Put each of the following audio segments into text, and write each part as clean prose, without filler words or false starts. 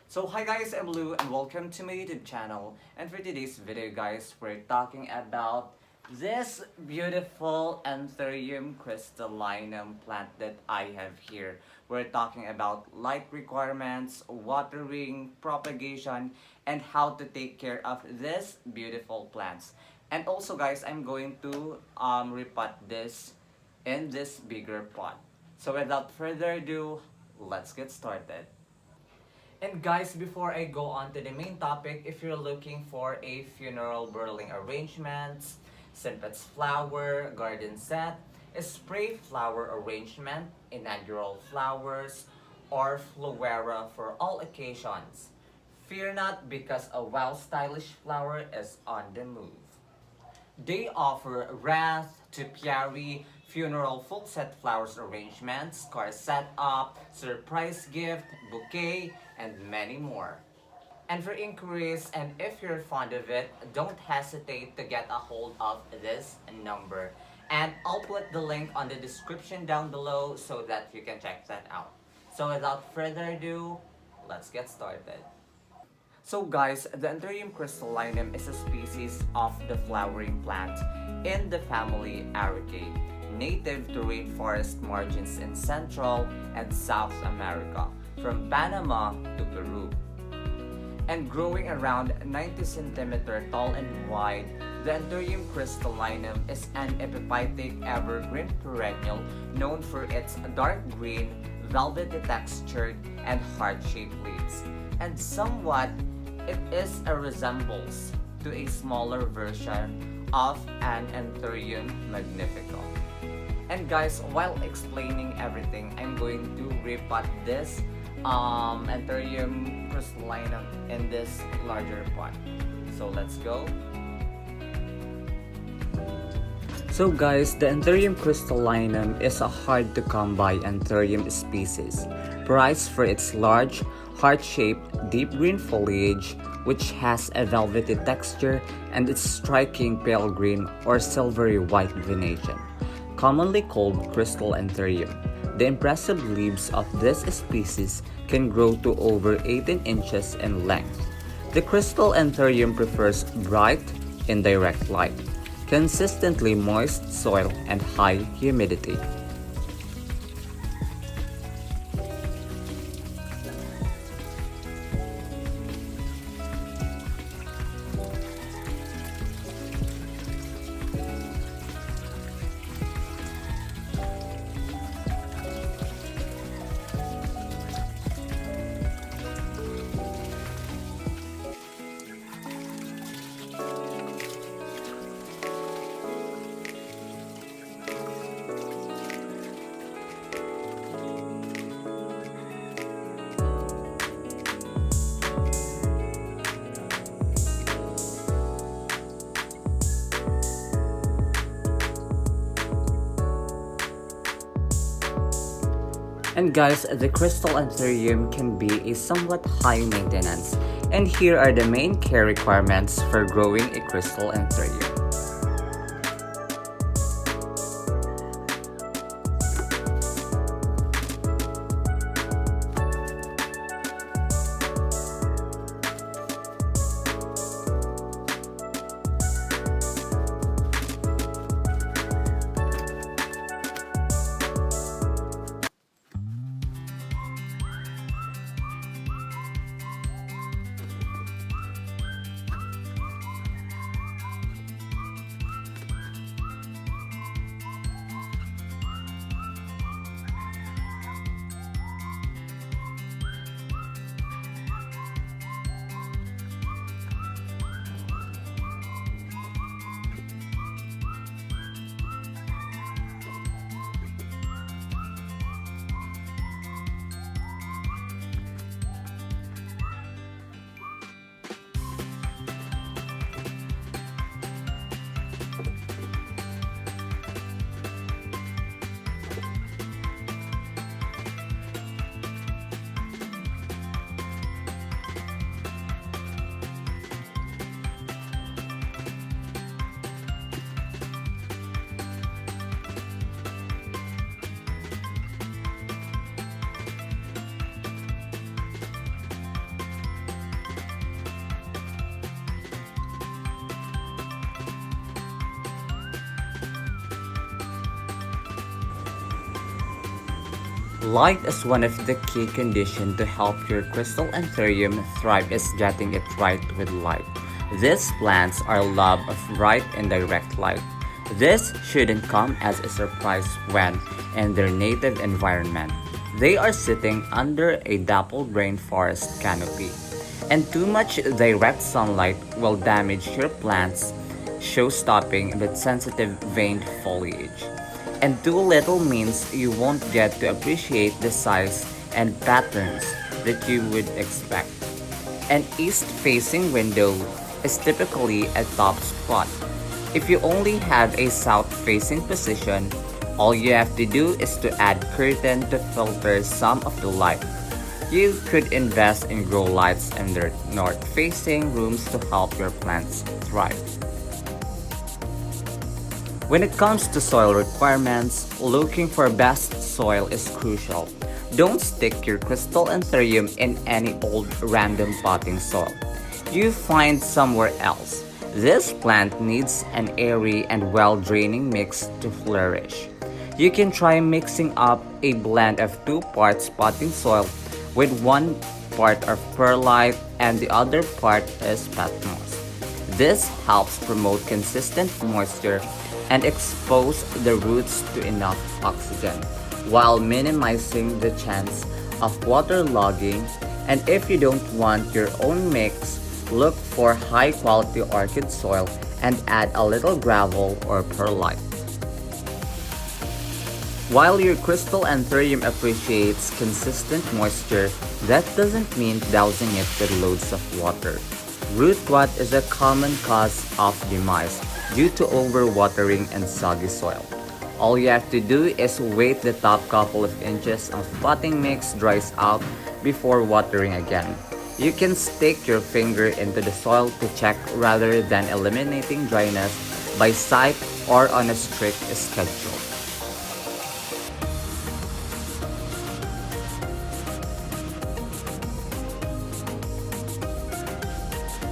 So hi guys, I'm Lou and welcome to my YouTube channel. And for today's video guys, we're talking about this beautiful Anthurium Crystallinum plant that I have here. We're talking about light requirements, watering, propagation, and how to take care of this beautiful plants. And also guys, I'm going to repot this in this bigger pot. So without further ado, let's get started. And guys, before I go on to the main topic, if you're looking for a funeral burling arrangements, Simpets flower, garden set, a spray flower arrangement, inaugural flowers, or flowera for all occasions, fear not because a well stylish flower is on the move. They offer wreath, topiary, funeral full set flowers arrangements, car setup, surprise gift, bouquet, and many more. And for inquiries, and if you're fond of it, don't hesitate to get a hold of this number. And I'll put the link on the description down below so that you can check that out. So without further ado, let's get started. So guys, the Anthurium Crystallinum is a species of the flowering plant in the family Ericaceae, native to rainforest margins in Central and South America, from Panama to Peru. And growing around 90 cm tall and wide, the Anthurium Crystallinum is an epiphytic evergreen perennial known for its dark green, velvety textured, and heart-shaped leaves. And somewhat, it is a resembles to a smaller version of an Anthurium magnificum. And guys, while explaining everything, I'm going to repot this Anthurium Crystallinum in this larger pot. So let's go. So guys, the Anthurium Crystallinum is a hard to come by Anthurium species, prized for its large, heart-shaped, deep green foliage which has a velvety texture and its striking pale green or silvery white venation, commonly called crystal anthurium. The impressive leaves of this species can grow to over 18 inches in length. The crystal anthurium prefers bright, indirect light, consistently moist soil, and high humidity. And guys, the crystal anthurium can be a somewhat high maintenance, and here are the main care requirements for growing a crystal anthurium. Light is one of the key conditions to help your crystal Anthurium thrive is getting it right with light. These plants are love of bright and direct light. This shouldn't come as a surprise when, in their native environment, they are sitting under a dappled rainforest canopy. And too much direct sunlight will damage your plants, show-stopping with sensitive veined foliage. And too little means you won't get to appreciate the size and patterns that you would expect. An east-facing window is typically a top spot. If you only have a south-facing position, all you have to do is to add curtain to filter some of the light. You could invest in grow lights in the north-facing rooms to help your plants thrive. When it comes to soil requirements, looking for best soil is crucial. Don't stick your crystal Anthurium in any old random potting soil you find somewhere else. This plant needs an airy and well-draining mix to flourish. You can try mixing up a blend of 2 parts potting soil with 1 part of perlite and the other part is peat moss. This helps promote consistent moisture and expose the roots to enough oxygen while minimizing the chance of waterlogging. And if you don't want your own mix, look for high-quality orchid soil and add a little gravel or perlite. While your crystal Anthurium appreciates consistent moisture, that doesn't mean dousing it with loads of water. Root rot is a common cause of demise due to overwatering and soggy soil. All you have to do is wait the top couple of inches of potting mix dries out before watering again. You can stick your finger into the soil to check rather than eliminating dryness by sight or on a strict schedule.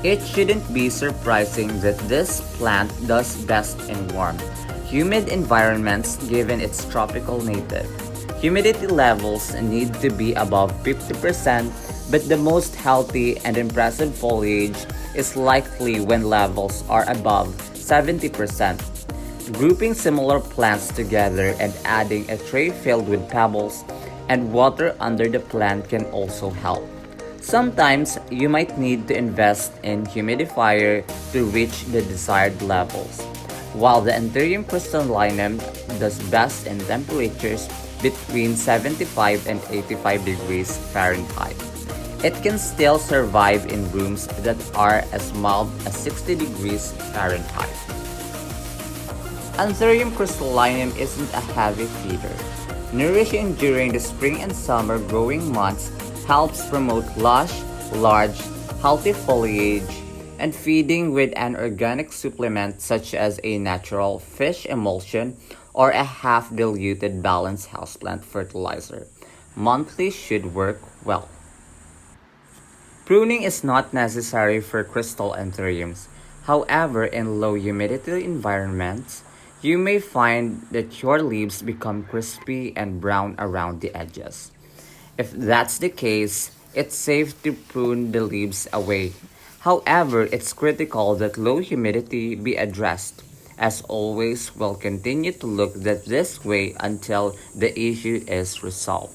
It shouldn't be surprising that this plant does best in warm, humid environments given its tropical native. Humidity levels need to be above 50%, but the most healthy and impressive foliage is likely when levels are above 70%. Grouping similar plants together and adding a tray filled with pebbles and water under the plant can also help. Sometimes you might need to invest in humidifier to reach the desired levels. While the Anthurium Crystallinum does best in temperatures between 75 and 85 degrees Fahrenheit, it can still survive in rooms that are as mild as 60 degrees Fahrenheit. Anthurium Crystallinum isn't a heavy feeder. Nourishing during the spring and summer growing months helps promote lush, large, healthy foliage, and feeding with an organic supplement such as a natural fish emulsion or a half-diluted balanced houseplant fertilizer monthly should work well. Pruning is not necessary for crystal Anthuriums. However, in low humidity environments, you may find that your leaves become crispy and brown around the edges. If that's the case, it's safe to prune the leaves away. However, it's critical that low humidity be addressed. As always, we'll continue to look at this way until the issue is resolved.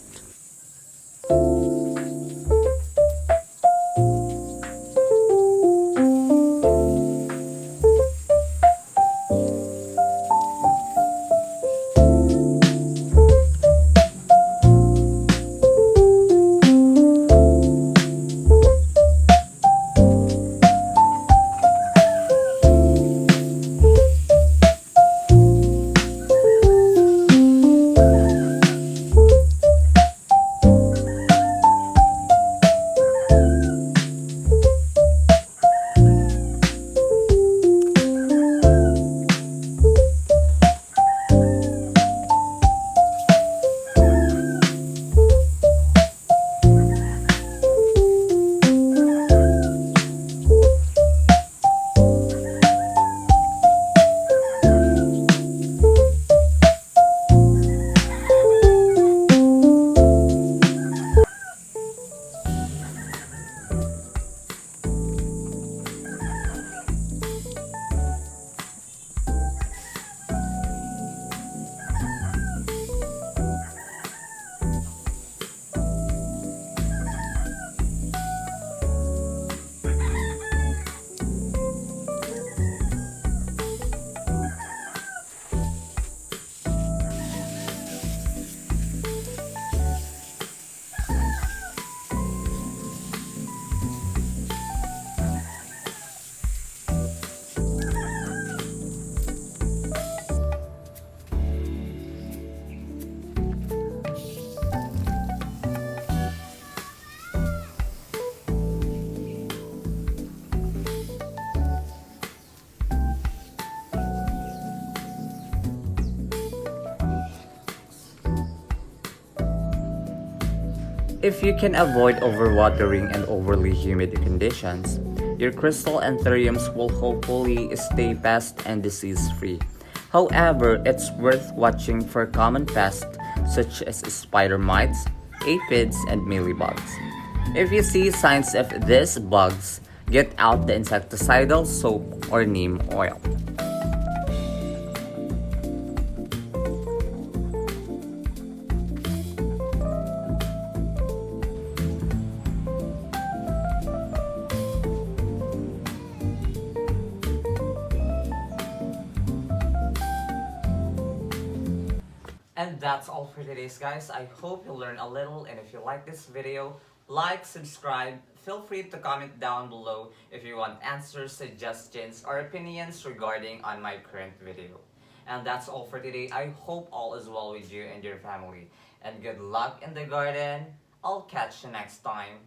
If you can avoid overwatering and overly humid conditions, your crystal anthuriums will hopefully stay pest and disease free. However, it's worth watching for common pests such as spider mites, aphids, and mealybugs. If you see signs of these bugs, get out the insecticidal soap or neem oil. And that's all for today's guys. I hope you learned a little, and if you like this video, like, subscribe, feel free to comment down below if you want answers, suggestions, or opinions regarding on my current video. And that's all for today. I hope all is well with you and your family. And good luck in the garden. I'll catch you next time.